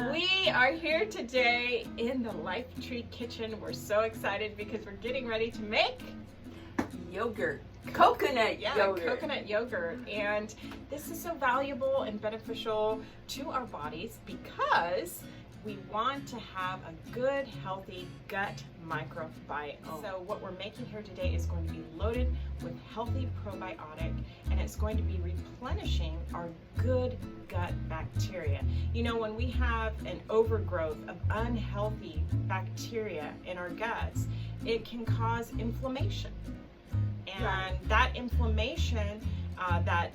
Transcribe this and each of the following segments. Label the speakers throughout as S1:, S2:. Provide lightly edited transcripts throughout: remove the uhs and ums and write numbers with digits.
S1: We are here today in the Life Tree Kitchen. We're so excited because we're getting ready to make
S2: yogurt. Coconut yogurt.
S1: Coconut yogurt. And this is so valuable and beneficial to our bodies because we want to have a good, healthy gut microbiome. So what we're making here today is going to be loaded with healthy probiotic, and it's going to be replenishing our good gut bacteria. You know, when we have an overgrowth of unhealthy bacteria in our guts, it can cause inflammation. And that inflammation, that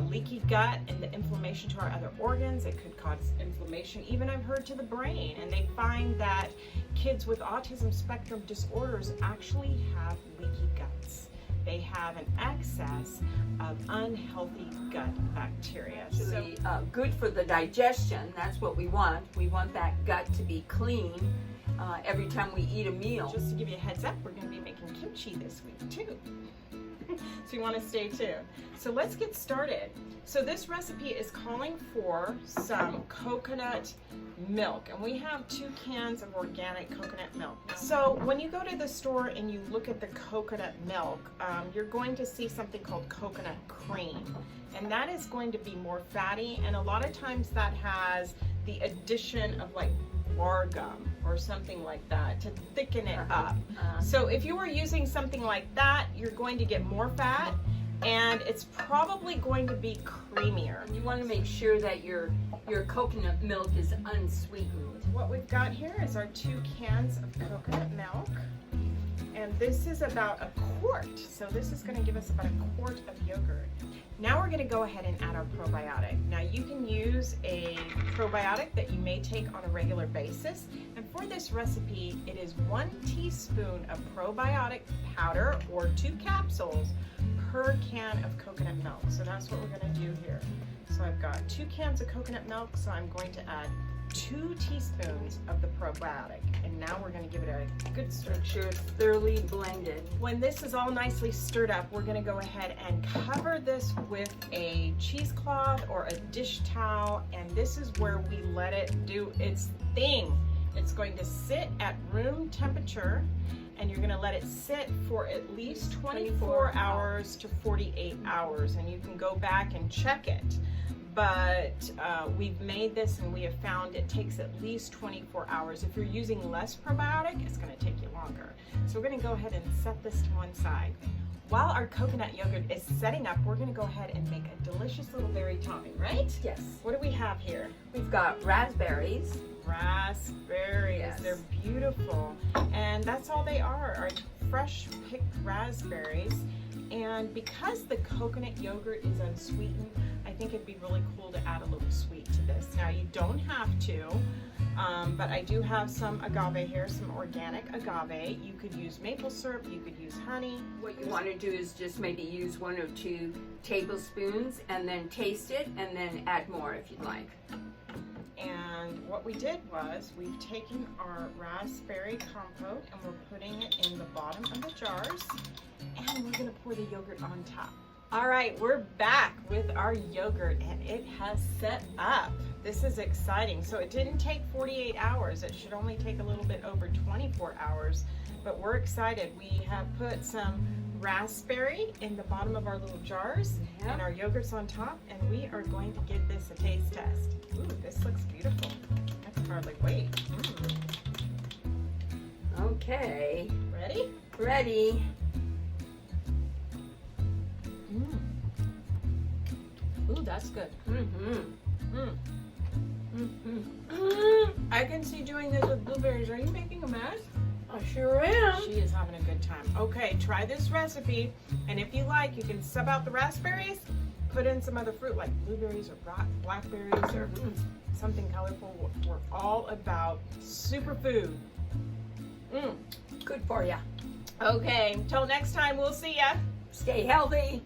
S1: leaky gut and the inflammation to our other organs, it could cause inflammation, even I've heard to the brain. And they find that kids with autism spectrum disorders actually have leaky guts. They have an excess of unhealthy gut bacteria.
S2: So good for the digestion. That's what we want. We want that gut to be clean every time we eat a meal.
S1: Just to give you a heads up, we're going to be making kimchi this week too. So you want to stay tuned. So let's get started. So this recipe is calling for some coconut milk, and we have 2 cans of organic coconut milk. So when you go to the store and you look at the coconut milk, you're going to see something called coconut cream, and that is going to be more fatty, and a lot of times that has the addition of like bar gum or something like that to thicken it up. So if you were using something like that, you're going to get more fat, and it's probably going to be creamier.
S2: You want to make sure that your coconut milk is unsweetened.
S1: What we've got here is our 2 cans of coconut milk, and this is about a quart. So this is going to give us about a quart of yogurt. Now we're going to go ahead and add our probiotic. Now you can use a probiotic that you may take on a regular basis, and for this recipe it is 1 teaspoon of probiotic powder or 2 capsules per can of coconut milk. So that's what we're going to do here. So I've got 2 cans of coconut milk, so I'm going to add 2 teaspoons of the probiotic, and now we're going to give it a good stir.
S2: Make sure it's thoroughly blended.
S1: When this is all nicely stirred up, we're going to go ahead and cover this with a cheesecloth or a dish towel, and this is where we let it do its thing. It's going to sit at room temperature, and you're going to let it sit for at least 24 hours to 48 hours, and you can go back and check it. But we've made this and we have found it takes at least 24 hours. If you're using less probiotic, it's going to take you longer. So we're going to go ahead and set this to one side. While our coconut yogurt is setting up, we're going to go ahead and make a delicious little berry topping, right?
S2: Yes.
S1: What do we have here?
S2: We've got raspberries.
S1: Raspberries.
S2: Yes.
S1: They're beautiful. And that's all they are fresh picked raspberries. And because the coconut yogurt is unsweetened, I think it'd be really cool to add a little sweet to this. Now you don't have to, but I do have some agave here, some organic agave. You could use maple syrup, you could use honey.
S2: What you want to do is just maybe use 1 or 2 tablespoons and then taste it and then add more if you'd like.
S1: And what we did was we've taken our raspberry compote and we're putting it in the bottom of the jars, and we're going to pour the yogurt on top. All right, we're back with our yogurt, and it has set up. This is exciting. So it didn't take 48 hours. It should only take a little bit over 24 hours, but we're excited. We have put some raspberry in the bottom of our little jars, and our yogurt's on top, and we are going to give this a taste test. Ooh, this looks beautiful. I can hardly wait.
S2: Okay.
S1: Ready?
S2: Ready.
S1: Ooh, that's good. I can see doing this with blueberries. Are you making a mess?
S2: I sure am.
S1: She is having a good time. Okay, try this recipe, and if you like, you can sub out the raspberries, put in some other fruit like blueberries or blackberries or something colorful. We're all about superfood.
S2: Good for ya.
S1: Okay, until next time, we'll see ya.
S2: Stay healthy.